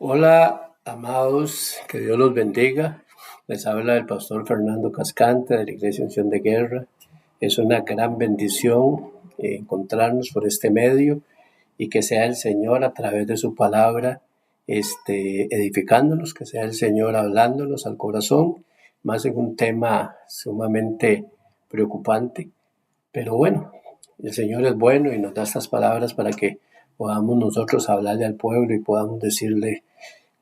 Hola, amados, que Dios los bendiga. Les habla el pastor Fernando Cascante de la Iglesia Unción de Guerra. Es una gran bendición encontrarnos por este medio y que sea el Señor a través de su palabra edificándonos, que sea el Señor hablándonos al corazón, más en un tema sumamente preocupante. Pero bueno, el Señor es bueno y nos da estas palabras para que podamos nosotros hablarle al pueblo y podamos decirle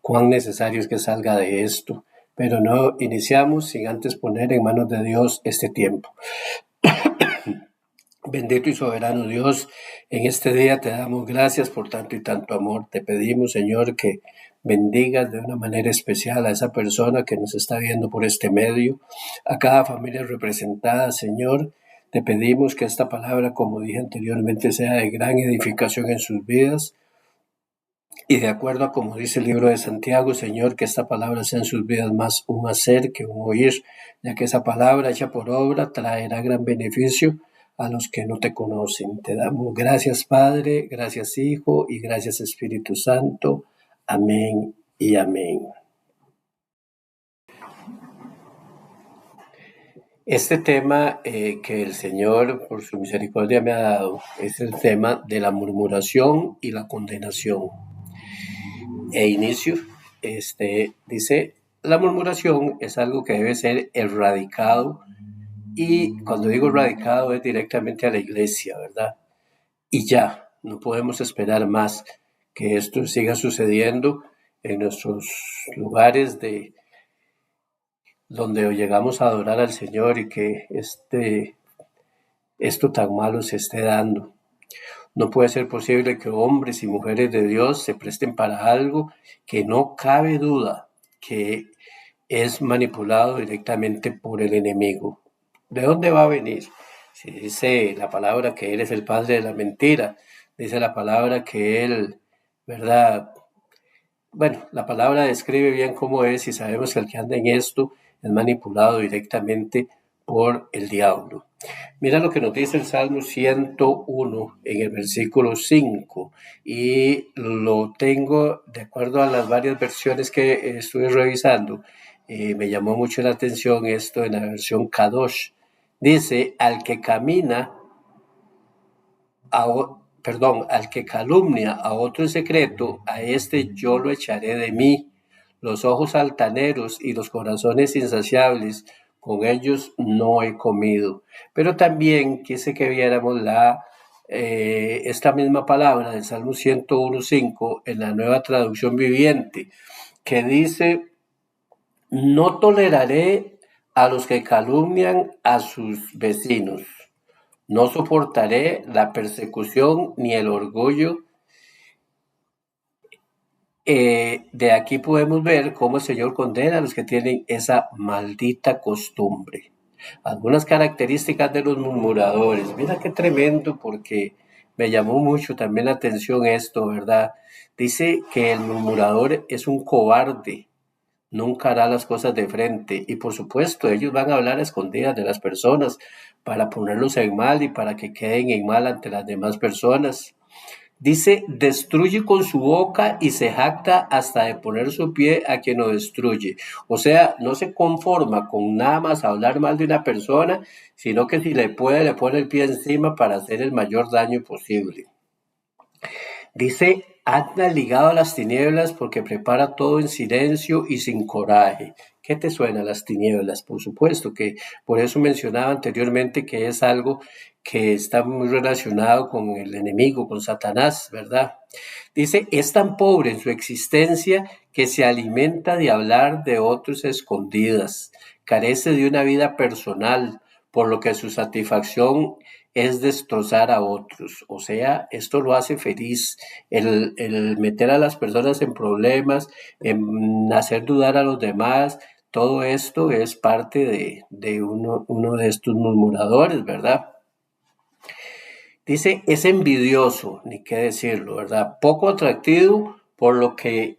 cuán necesario es que salga de esto. Pero no iniciamos sin antes poner en manos de Dios este tiempo. Bendito y soberano Dios, en este día te damos gracias por tanto y tanto amor. Te pedimos, Señor, que bendigas de una manera especial a esa persona que nos está viendo por este medio, a cada familia representada, Señor. Te pedimos que esta palabra, como dije anteriormente, sea de gran edificación en sus vidas. Y de acuerdo a como dice el libro de Santiago, Señor, que esta palabra sea en sus vidas más un hacer que un oír, ya que esa palabra hecha por obra traerá gran beneficio a los que no te conocen. Te damos gracias, Padre, gracias, Hijo, y gracias, Espíritu Santo. Amén y amén. Este tema que el Señor, por su misericordia, me ha dado es el tema de la murmuración y la condenación. Inicio, dice, la murmuración es algo que debe ser erradicado, y cuando digo erradicado es directamente a la iglesia, ¿verdad? Y ya, no podemos esperar más que esto siga sucediendo en nuestros lugares donde llegamos a adorar al Señor y que esto tan malo se esté dando. No puede ser posible que hombres y mujeres de Dios se presten para algo que no cabe duda que es manipulado directamente por el enemigo. ¿De dónde va a venir? Si dice la palabra que Él es el padre de la mentira, dice la palabra que Él, ¿verdad? Bueno, la palabra describe bien cómo es y sabemos que el que anda en esto es manipulado directamente por el diablo. Mira lo que nos dice el Salmo 101 en el versículo 5, y lo tengo de acuerdo a las varias versiones que estuve revisando. Me llamó mucho la atención esto en la versión Kadosh. Dice, al que calumnia a otro en secreto, a este yo lo echaré de mí. Los ojos altaneros y los corazones insaciables, con ellos no he comido. Pero también quise que viéramos esta misma palabra del Salmo 101.5 en la Nueva Traducción Viviente, que dice, no toleraré a los que calumnian a sus vecinos. No soportaré la persecución ni el orgullo. De aquí podemos ver cómo el Señor condena a los que tienen esa maldita costumbre. Algunas características de los murmuradores. Mira qué tremendo, porque me llamó mucho también la atención esto, ¿verdad? Dice que el murmurador es un cobarde, nunca hará las cosas de frente, y por supuesto ellos van a hablar a escondidas de las personas para ponerlos en mal y para que queden en mal ante las demás personas. Dice, destruye con su boca y se jacta hasta de poner su pie a quien lo destruye. O sea, no se conforma con nada más hablar mal de una persona, sino que si le puede, le pone el pie encima para hacer el mayor daño posible. Dice, anda ligado a las tinieblas porque prepara todo en silencio y sin coraje. ¿Qué te suena las tinieblas? Por supuesto que por eso mencionaba anteriormente que es algo que está muy relacionado con el enemigo, con Satanás, ¿verdad? Dice, es tan pobre en su existencia que se alimenta de hablar de otros escondidas, carece de una vida personal, por lo que su satisfacción es destrozar a otros. O sea, esto lo hace feliz, el meter a las personas en problemas, en hacer dudar a los demás. Todo esto es parte de uno de estos murmuradores, ¿verdad? Dice, es envidioso, ni qué decirlo, ¿verdad? Poco atractivo, por lo que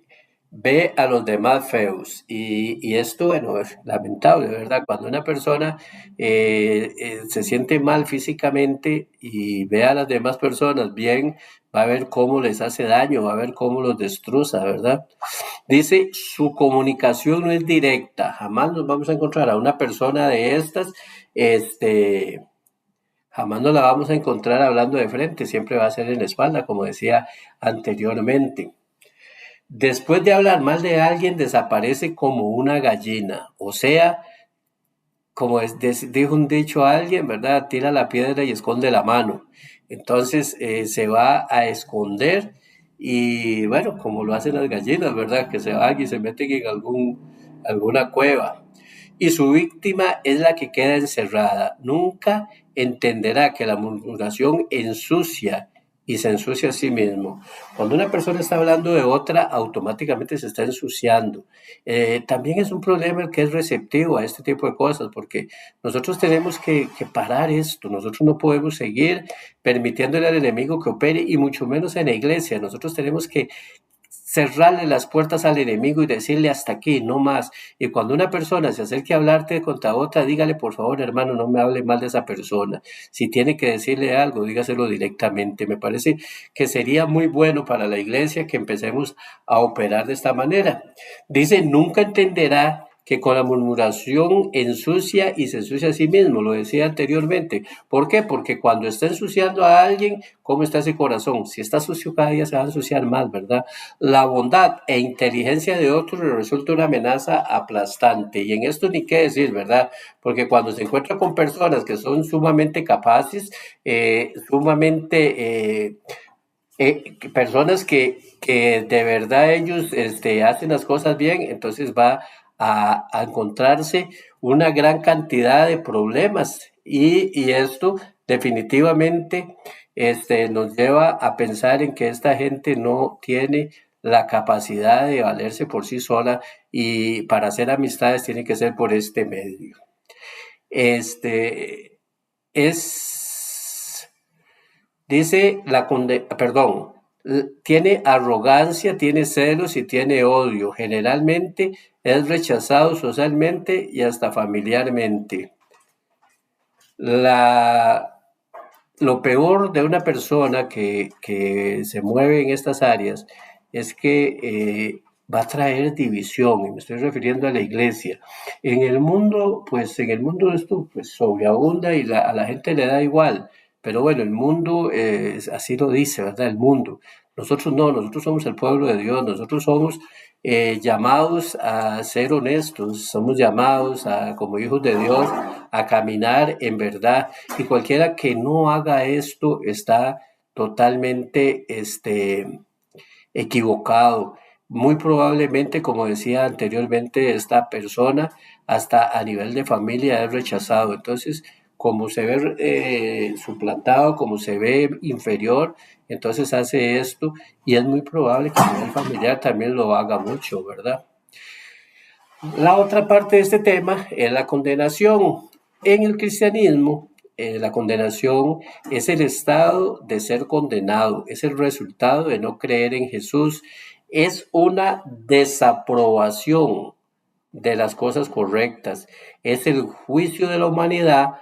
ve a los demás feos. Y esto, bueno, es lamentable, ¿verdad? Cuando una persona se siente mal físicamente y ve a las demás personas bien, va a ver cómo les hace daño, va a ver cómo los destroza, ¿verdad? Dice, su comunicación no es directa, jamás nos vamos a encontrar a una persona de estas, este, jamás nos la vamos a encontrar hablando de frente, siempre va a ser en la espalda, como decía anteriormente. Después de hablar mal de alguien, desaparece como una gallina. O sea, como dijo un dicho a alguien, ¿verdad? Tira la piedra y esconde la mano. Entonces se va a esconder y bueno, como lo hacen las gallinas, ¿verdad? Que se van y se meten en alguna cueva. Y su víctima es la que queda encerrada. Nunca entenderá que la murmuración ensucia y se ensucia a sí mismo. Cuando una persona está hablando de otra, automáticamente se está ensuciando. También es un problema el que es receptivo a este tipo de cosas, porque nosotros tenemos que parar esto, nosotros no podemos seguir permitiéndole al enemigo que opere y mucho menos en la iglesia, nosotros tenemos que cerrarle las puertas al enemigo y decirle hasta aquí, no más. Y cuando una persona se acerque a hablarte contra otra, dígale por favor, hermano, no me hable mal de esa persona. Si tiene que decirle algo, dígaselo directamente. Me parece que sería muy bueno para la iglesia que empecemos a operar de esta manera. Dice, nunca entenderá que con la murmuración ensucia y se ensucia a sí mismo, lo decía anteriormente. ¿Por qué? Porque cuando está ensuciando a alguien, ¿cómo está ese corazón? Si está sucio cada día se va a ensuciar más, ¿verdad? La bondad e inteligencia de otros le resulta una amenaza aplastante. Y en esto ni qué decir, ¿verdad? Porque cuando se encuentra con personas que son sumamente capaces, personas que de verdad ellos hacen las cosas bien, entonces va a encontrarse una gran cantidad de problemas y esto definitivamente nos lleva a pensar en que esta gente no tiene la capacidad de valerse por sí sola y para hacer amistades tiene que ser por este medio. Este es Dice perdón, tiene arrogancia, tiene celos y tiene odio. Generalmente es rechazado socialmente y hasta familiarmente. La, lo peor de una persona que se mueve en estas áreas es que va a traer división, y me estoy refiriendo a la iglesia. En el mundo, pues en el mundo esto pues sobreabunda y a la gente le da igual, pero bueno, el mundo así lo dice, ¿verdad? El mundo. Nosotros no, nosotros somos el pueblo de Dios, nosotros somos llamados a ser honestos, somos llamados a, como hijos de Dios, a caminar en verdad. Y cualquiera que no haga esto está totalmente equivocado. Muy probablemente, como decía anteriormente, esta persona hasta a nivel de familia es rechazado. Entonces, como se ve suplantado, como se ve inferior, entonces hace esto y es muy probable que a nivel familiar también lo haga mucho, ¿verdad? La otra parte de este tema es la condenación. En el cristianismo, la condenación es el estado de ser condenado, es el resultado de no creer en Jesús, es una desaprobación de las cosas correctas, es el juicio de la humanidad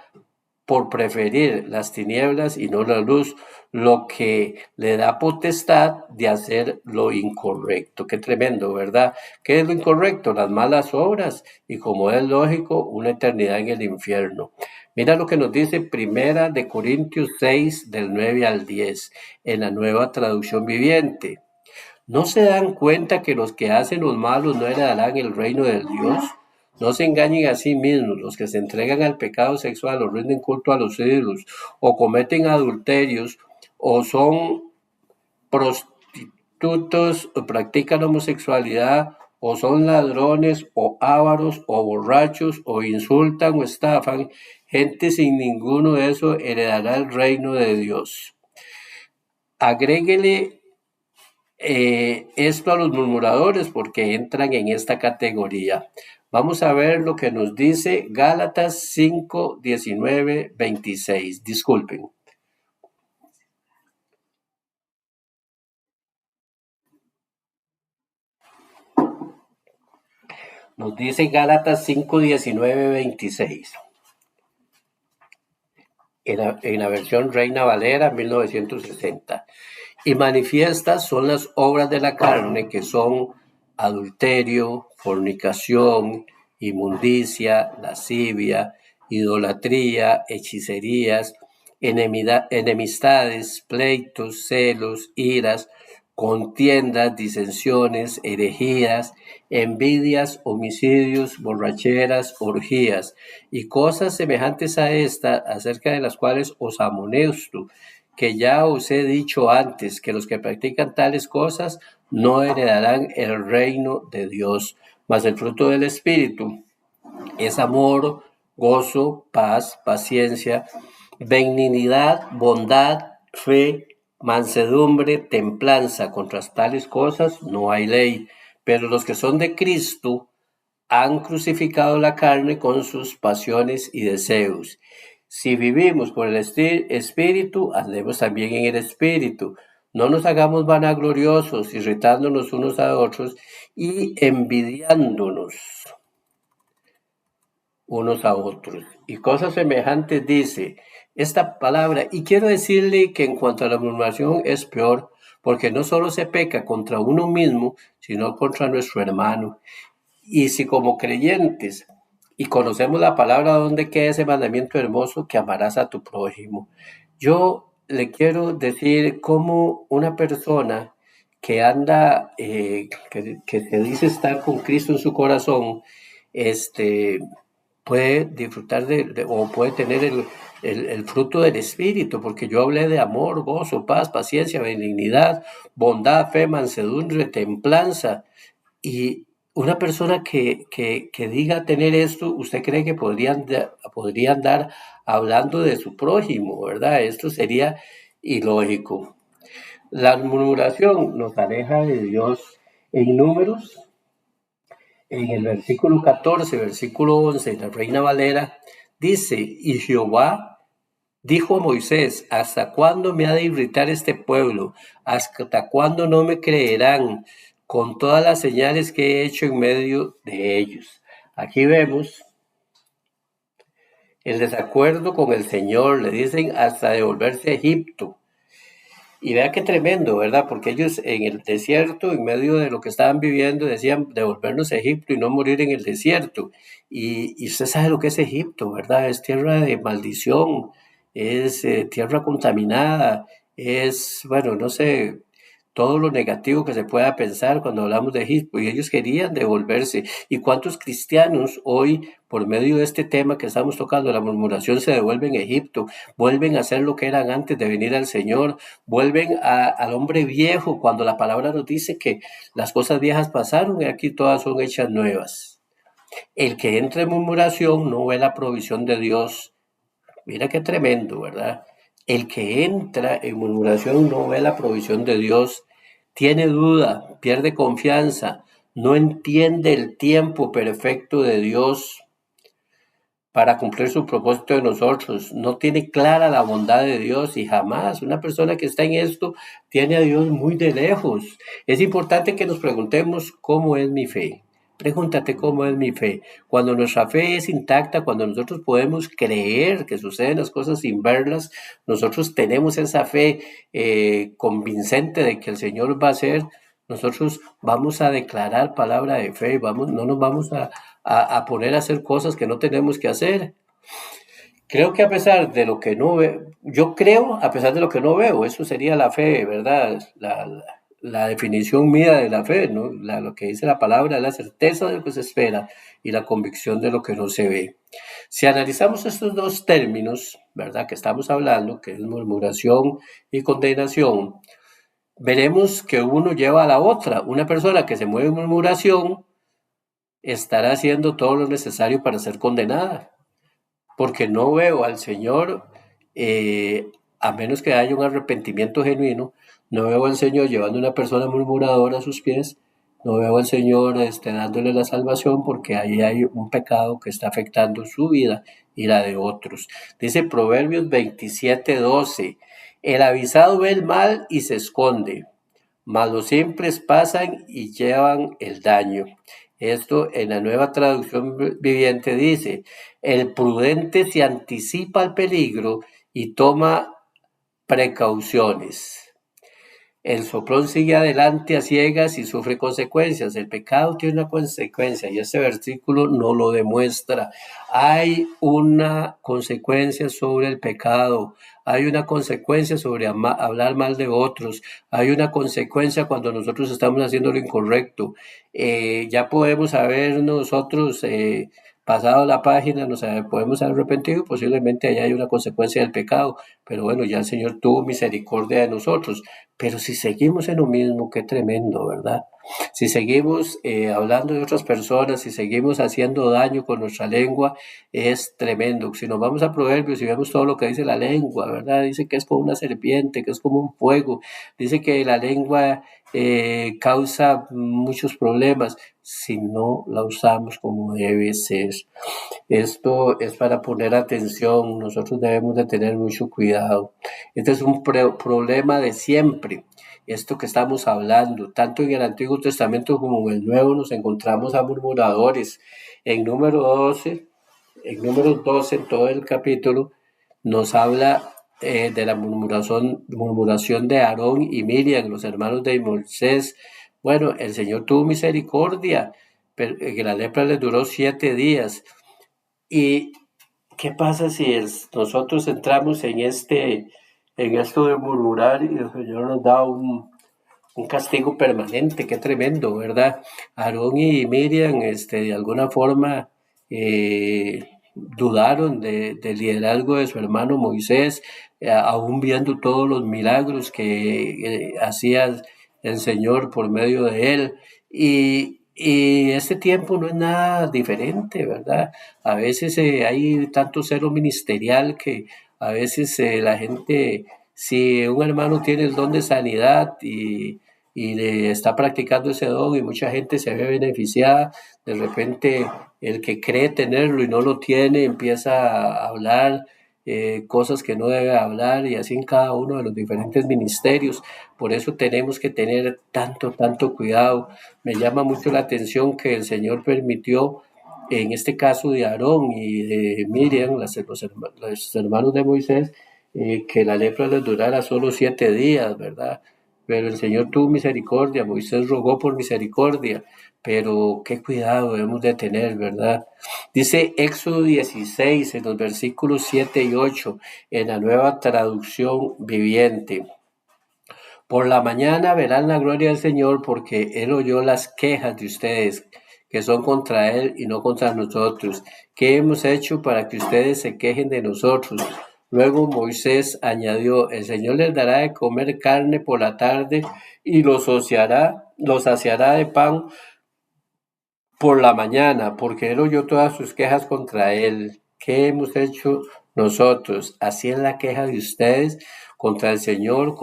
por preferir las tinieblas y no la luz, lo que le da potestad de hacer lo incorrecto. Qué tremendo, ¿verdad? ¿Qué es lo incorrecto? Las malas obras y, como es lógico, una eternidad en el infierno. Mira lo que nos dice Primera de Corintios 6 del 9 al 10 en la Nueva Traducción Viviente. ¿No se dan cuenta que los que hacen los malos no heredarán el reino de Dios? No se engañen a sí mismos, los que se entregan al pecado sexual o rinden culto a los ídolos, o cometen adulterios, o son prostitutos, o practican homosexualidad, o son ladrones, o ávaros, o borrachos, o insultan o estafan. Gente sin ninguno de eso heredará el reino de Dios. Agréguele esto a los murmuradores porque entran en esta categoría. Vamos a ver lo que nos dice Gálatas 5, 19, 26. Disculpen. Nos dice Gálatas 5, 19, 26. En la versión Reina Valera 1960. Y manifiestas son las obras de la carne, que son adulterio, fornicación, inmundicia, lascivia, idolatría, hechicerías, enemistades, pleitos, celos, iras, contiendas, disensiones, herejías, envidias, homicidios, borracheras, orgías y cosas semejantes a esta, acerca de las cuales os amonesto, que ya os he dicho antes, que los que practican tales cosas no heredarán el reino de Dios. Mas el fruto del Espíritu es amor, gozo, paz, paciencia, benignidad, bondad, fe, mansedumbre, templanza. Contra tales cosas no hay ley. Pero los que son de Cristo han crucificado la carne con sus pasiones y deseos. Si vivimos por el Espíritu, andemos también en el Espíritu. No nos hagamos vanagloriosos, irritándonos unos a otros y envidiándonos unos a otros. Y cosas semejantes dice esta palabra. Y quiero decirle que en cuanto a la murmuración es peor, porque no solo se peca contra uno mismo, sino contra nuestro hermano. Y si como creyentes y conocemos la palabra, ¿dónde queda ese mandamiento hermoso que amarás a tu prójimo? Yo le quiero decir cómo una persona que anda, que se dice estar con Cristo en su corazón, puede disfrutar o puede tener el fruto del Espíritu, porque yo hablé de amor, gozo, paz, paciencia, benignidad, bondad, fe, mansedumbre, templanza. Y una persona que diga tener esto, ¿usted cree que podría andar hablando de su prójimo, verdad? Esto sería ilógico. La murmuración nos aleja de Dios. En Números, en el versículo 14, versículo 11, la Reina Valera, dice, y Jehová dijo a Moisés, ¿hasta cuándo me ha de irritar este pueblo? ¿Hasta cuándo no me creerán con todas las señales que he hecho en medio de ellos? Aquí vemos el desacuerdo con el Señor, le dicen hasta devolverse a Egipto. Y vea qué tremendo, ¿verdad? Porque ellos en el desierto, en medio de lo que estaban viviendo, decían devolvernos a Egipto y no morir en el desierto. Y usted sabe lo que es Egipto, ¿verdad? Es tierra de maldición, es tierra contaminada, es, bueno, no sé, todo lo negativo que se pueda pensar cuando hablamos de Egipto, y ellos querían devolverse. ¿Y cuántos cristianos hoy, por medio de este tema que estamos tocando, la murmuración, se devuelven a Egipto, vuelven a ser lo que eran antes de venir al Señor, vuelven al hombre viejo, cuando la palabra nos dice que las cosas viejas pasaron y aquí todas son hechas nuevas? El que entra en murmuración no ve la provisión de Dios. Mira qué tremendo, ¿verdad? El que entra en murmuración no ve la provisión de Dios, tiene duda, pierde confianza, no entiende el tiempo perfecto de Dios para cumplir su propósito de nosotros, no tiene clara la bondad de Dios, y jamás una persona que está en esto tiene a Dios muy de lejos. Es importante que nos preguntemos cómo es mi fe. Pregúntate cómo es mi fe. Cuando nuestra fe es intacta, cuando nosotros podemos creer que suceden las cosas sin verlas, nosotros tenemos esa fe convincente de que el Señor va a hacer. Nosotros vamos a declarar palabra de fe, no nos vamos a poner a hacer cosas que no tenemos que hacer. Creo que a pesar de lo que no veo, yo creo a pesar de lo que no veo, eso sería la fe, ¿verdad? La definición mía de la fe, ¿no? Lo que dice la palabra es la certeza de lo que se espera y la convicción de lo que no se ve. Si analizamos estos dos términos, ¿verdad? Que estamos hablando, que es murmuración y condenación, veremos que uno lleva a la otra. Una persona que se mueve en murmuración estará haciendo todo lo necesario para ser condenada, porque no veo al Señor, a menos que haya un arrepentimiento genuino, no veo al Señor llevando a una persona murmuradora a sus pies, no veo al Señor dándole la salvación, porque ahí hay un pecado que está afectando su vida y la de otros. Dice Proverbios 27:12, el avisado ve el mal y se esconde, mas los simples pasan y llevan el daño. Esto en la Nueva Traducción Viviente dice, el prudente se anticipa al peligro y toma precauciones. El soplón sigue adelante a ciegas y sufre consecuencias. El pecado tiene una consecuencia y este versículo no lo demuestra. Hay una consecuencia sobre el pecado. Hay una consecuencia sobre hablar mal de otros. Hay una consecuencia cuando nosotros estamos haciendo lo incorrecto. Ya podemos haber nosotros pasado la página, podemos haber arrepentido, posiblemente allá hay una consecuencia del pecado, pero bueno, ya el Señor tuvo misericordia de nosotros. Pero si seguimos en lo mismo, qué tremendo, ¿verdad? Si seguimos hablando de otras personas, si seguimos haciendo daño con nuestra lengua, es tremendo. Si nos vamos a Proverbios y vemos todo lo que dice la lengua, ¿verdad? Dice que es como una serpiente, que es como un fuego. Dice que la lengua causa muchos problemas si no la usamos como debe ser. Esto es para poner atención, nosotros debemos de tener mucho cuidado. Este es un problema de siempre. Esto que estamos hablando, tanto en el Antiguo Testamento como en el Nuevo, nos encontramos a murmuradores. En número 12, en todo el capítulo, nos habla de la murmuración de Aarón y Miriam, los hermanos de Moisés. Bueno, el Señor tuvo misericordia, pero que la lepra les duró 7 días. ¿Y qué pasa si nosotros entramos en esto de murmurar y el Señor nos da un castigo permanente? Qué tremendo, ¿verdad? Aarón y Miriam, de alguna forma, dudaron del liderazgo de su hermano Moisés, aún viendo todos los milagros que hacía el Señor por medio de él. Y este tiempo no es nada diferente, ¿verdad? A veces hay tanto celo ministerial que a veces la gente, si un hermano tiene el don de sanidad y le está practicando ese don y mucha gente se ve beneficiada, de repente el que cree tenerlo y no lo tiene empieza a hablar cosas que no debe hablar y así en cada uno de los diferentes ministerios. Por eso tenemos que tener tanto cuidado. Me llama mucho la atención que el Señor permitió, en este caso de Aarón y de Miriam, los hermanos de Moisés, que la lepra les durara solo 7 días, ¿verdad? Pero el Señor tuvo misericordia, Moisés rogó por misericordia, pero qué cuidado debemos de tener, ¿verdad? Dice Éxodo 16 en los versículos 7 y 8 en la Nueva Traducción Viviente. Por la mañana verán la gloria del Señor porque Él oyó las quejas de ustedes que son contra Él y no contra nosotros. ¿Qué hemos hecho para que ustedes se quejen de nosotros? Luego Moisés añadió, el Señor les dará de comer carne por la tarde y los saciará de pan por la mañana, porque Él oyó todas sus quejas contra Él. ¿Qué hemos hecho nosotros? Así es la queja de ustedes contra el Señor,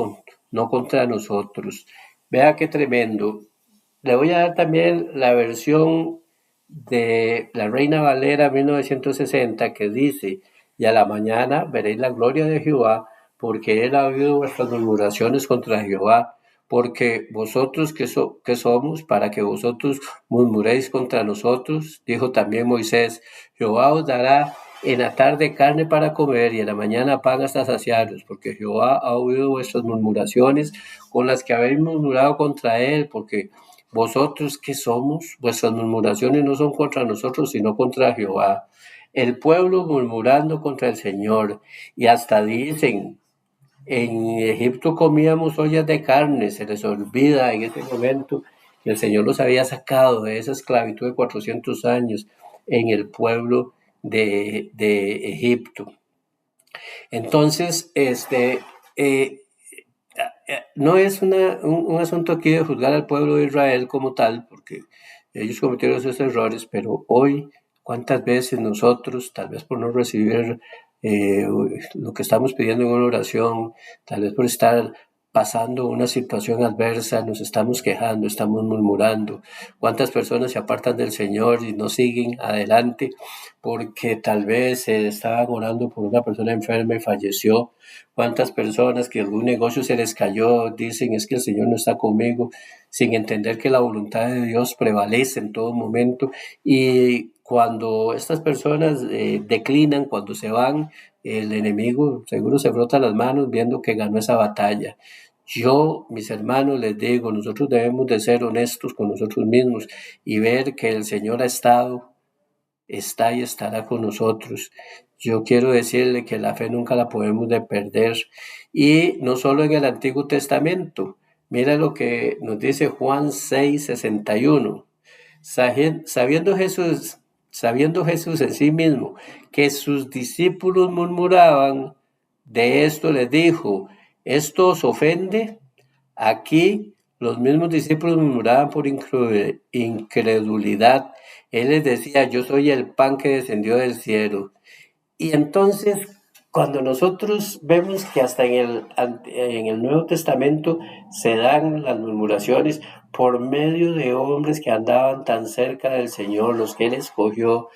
no contra nosotros. Vea qué tremendo. Le voy a dar también la versión de la Reina Valera 1960 que dice, y a la mañana veréis la gloria de Jehová, porque Él ha oído vuestras murmuraciones contra Jehová, porque vosotros que somos, para que vosotros murmuréis contra nosotros, dijo también Moisés, Jehová os dará en la tarde carne para comer y en la mañana pan hasta saciaros, porque Jehová ha oído vuestras murmuraciones con las que habéis murmurado contra Él, porque vosotros que somos, vuestras murmuraciones no son contra nosotros, sino contra Jehová. El pueblo murmurando contra el Señor, y hasta dicen, en Egipto comíamos ollas de carne, se les olvida en ese momento que el Señor los había sacado de esa esclavitud de 400 años en el pueblo de Egipto. Entonces, no es un asunto aquí de juzgar al pueblo de Israel como tal, porque ellos cometieron esos errores, pero hoy, ¿cuántas veces nosotros, tal vez por no recibir lo que estamos pidiendo en una oración, tal vez por estar pasando una situación adversa, nos estamos quejando, estamos murmurando. ¿Cuántas personas se apartan del Señor y no siguen adelante porque tal vez se estaban orando por una persona enferma y falleció? ¿Cuántas personas que algún negocio se les cayó dicen es que el Señor no está conmigo, sin entender que la voluntad de Dios prevalece en todo momento? Y cuando estas personas declinan, cuando se van, el enemigo seguro se frota las manos viendo que ganó esa batalla. Yo, mis hermanos, les digo, nosotros debemos de ser honestos con nosotros mismos y ver que el Señor ha estado, está y estará con nosotros. Yo quiero decirle que la fe nunca la podemos de perder. Y no solo en el Antiguo Testamento. Mira lo que nos dice Juan 6:61. Sabiendo Jesús en sí mismo que sus discípulos murmuraban, de esto les dijo: ¿esto os ofende? Aquí los mismos discípulos murmuraban por incredulidad. Él les decía: yo soy el pan que descendió del cielo. Y entonces, cuando nosotros vemos que hasta en el Nuevo Testamento se dan las murmuraciones por medio de hombres que andaban tan cerca del Señor, los que Él escogió,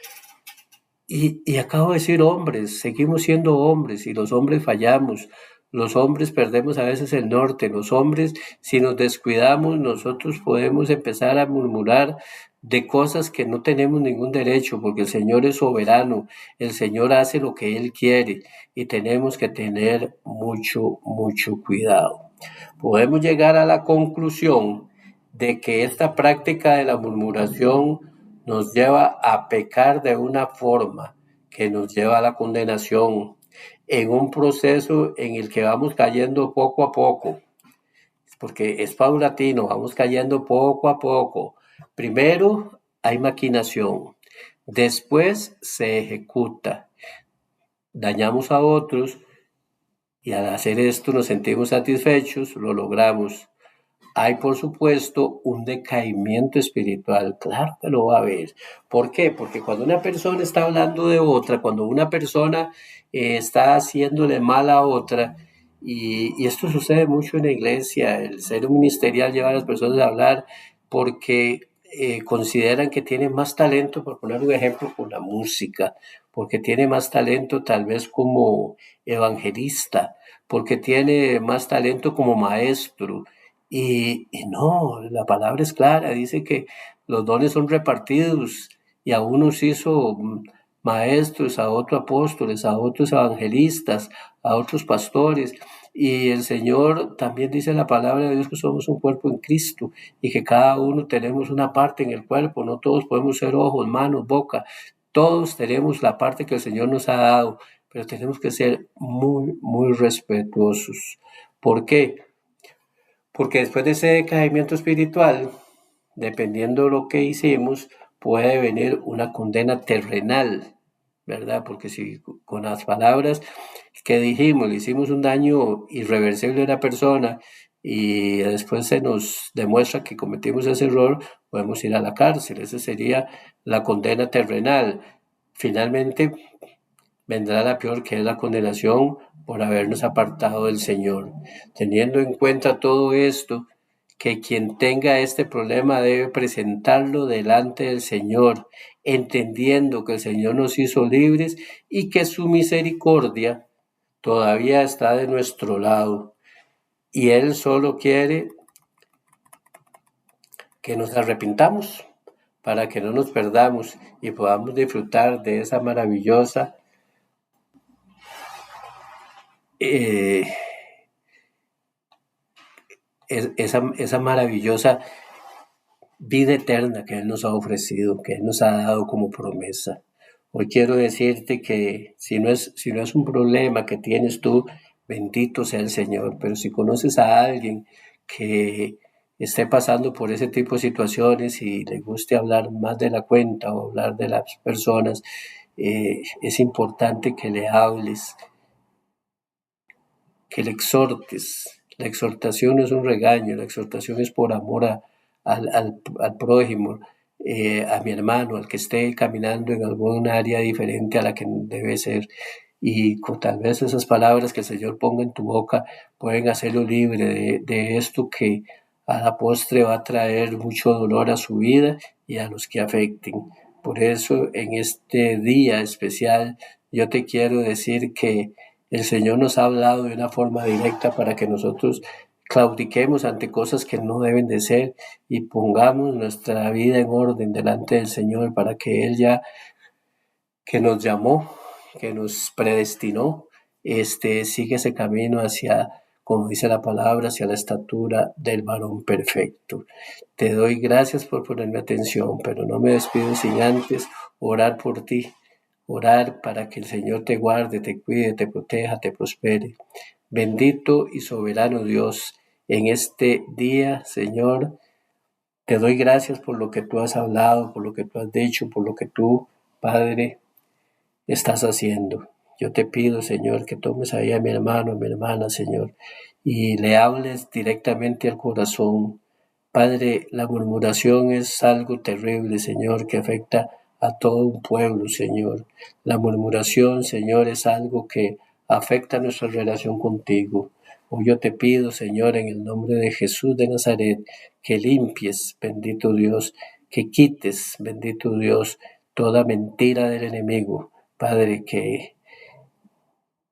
y acabo de decir hombres, seguimos siendo hombres y los hombres fallamos. Los hombres perdemos a veces el norte. Los hombres, si nos descuidamos, nosotros podemos empezar a murmurar de cosas que no tenemos ningún derecho, porque el Señor es soberano. El Señor hace lo que Él quiere y tenemos que tener mucho, mucho cuidado. Podemos llegar a la conclusión de que esta práctica de la murmuración nos lleva a pecar de una forma que nos lleva a la condenación, en un proceso en el que vamos cayendo poco a poco, porque es paulatino, vamos cayendo poco a poco. Primero hay maquinación, después se ejecuta, dañamos a otros y al hacer esto nos sentimos satisfechos, lo logramos. Hay, por supuesto, un decaimiento espiritual, claro que lo va a haber. ¿Por qué? Porque cuando una persona está hablando de otra, cuando una persona está haciéndole mal a otra, y esto sucede mucho en la iglesia, el ser ministerial lleva a las personas a hablar porque consideran que tienen más talento, por poner un ejemplo, con la música, porque tiene más talento tal vez como evangelista, porque tiene más talento como maestro. Y no, la palabra es clara, dice que los dones son repartidos y a unos hizo maestros, a otros apóstoles, a otros evangelistas, a otros pastores. Y el Señor también dice en la palabra de Dios que somos un cuerpo en Cristo y que cada uno tenemos una parte en el cuerpo, no todos podemos ser ojos, manos, boca, todos tenemos la parte que el Señor nos ha dado, pero tenemos que ser muy, muy respetuosos. ¿Por qué? Porque después de ese decaimiento espiritual, dependiendo de lo que hicimos, puede venir una condena terrenal, ¿verdad? Porque si con las palabras que dijimos le hicimos un daño irreversible a una persona y después se nos demuestra que cometimos ese error, podemos ir a la cárcel. Esa sería la condena terrenal. Finalmente vendrá la peor, que es la condenación por habernos apartado del Señor. Teniendo en cuenta todo esto, que quien tenga este problema debe presentarlo delante del Señor, entendiendo que el Señor nos hizo libres y que su misericordia todavía está de nuestro lado. Y Él solo quiere que nos arrepintamos para que no nos perdamos y podamos disfrutar de esa maravillosa esa maravillosa vida eterna que Él nos ha ofrecido, que Él nos ha dado como promesa. Hoy quiero decirte que si no es un problema que tienes tú, bendito sea el Señor, pero si conoces a alguien que esté pasando por ese tipo de situaciones y le guste hablar más de la cuenta o hablar de las personas, es importante que le hables, que le exhortes. La exhortación no es un regaño, la exhortación es por amor al prójimo, a mi hermano, al que esté caminando en alguna área diferente a la que debe ser. y con tal vez esas palabras que el Señor ponga en tu boca pueden hacerlo libre de esto que a la postre va a traer mucho dolor a su vida y a los que afecten. Por eso en este día especial yo te quiero decir que el Señor nos ha hablado de una forma directa para que nosotros claudiquemos ante cosas que no deben de ser y pongamos nuestra vida en orden delante del Señor para que Él ya que nos llamó, que nos predestinó, sigue ese camino hacia, como dice la palabra, hacia la estatura del varón perfecto. Te doy gracias por ponerme atención, pero no me despido sin antes orar por ti, orar para que el Señor te guarde, te cuide, te proteja, te prospere. Bendito y soberano Dios, en este día, Señor, te doy gracias por lo que tú has hablado, por lo que tú has dicho, por lo que tú, Padre, estás haciendo. Yo te pido, Señor, que tomes ahí a mi hermano, a mi hermana, Señor, y le hables directamente al corazón. Padre, la murmuración es algo terrible, Señor, que afecta a todo un pueblo, Señor. La murmuración, Señor, es algo que afecta nuestra relación contigo. Hoy yo te pido, Señor, en el nombre de Jesús de Nazaret, que limpies, bendito Dios, que quites, bendito Dios, toda mentira del enemigo. Padre, que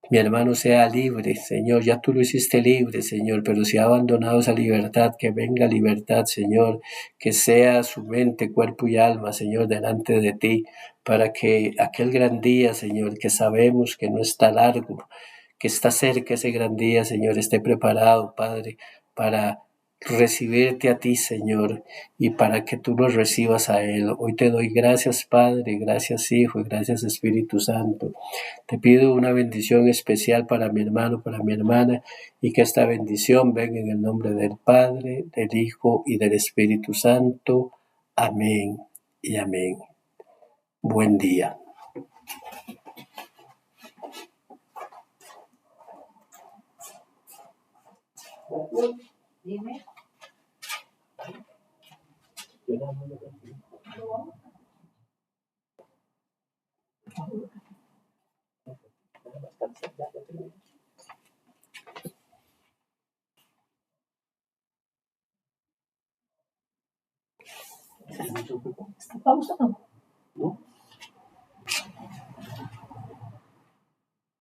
mi hermano sea libre, Señor, ya tú lo hiciste libre, Señor, pero si ha abandonado esa libertad, que venga libertad, Señor, que sea su mente, cuerpo y alma, Señor, delante de ti, para que aquel gran día, Señor, que sabemos que no está largo, que está cerca ese gran día, Señor, esté preparado, Padre, para recibirte a ti, Señor, y para que tú nos recibas a Él. Hoy te doy gracias, Padre, gracias, Hijo, y gracias, Espíritu Santo. Te pido una bendición especial para mi hermano, para mi hermana, y que esta bendición venga en el nombre del Padre, del Hijo y del Espíritu Santo. Amén y amén. Buen día. Dime. Pausa.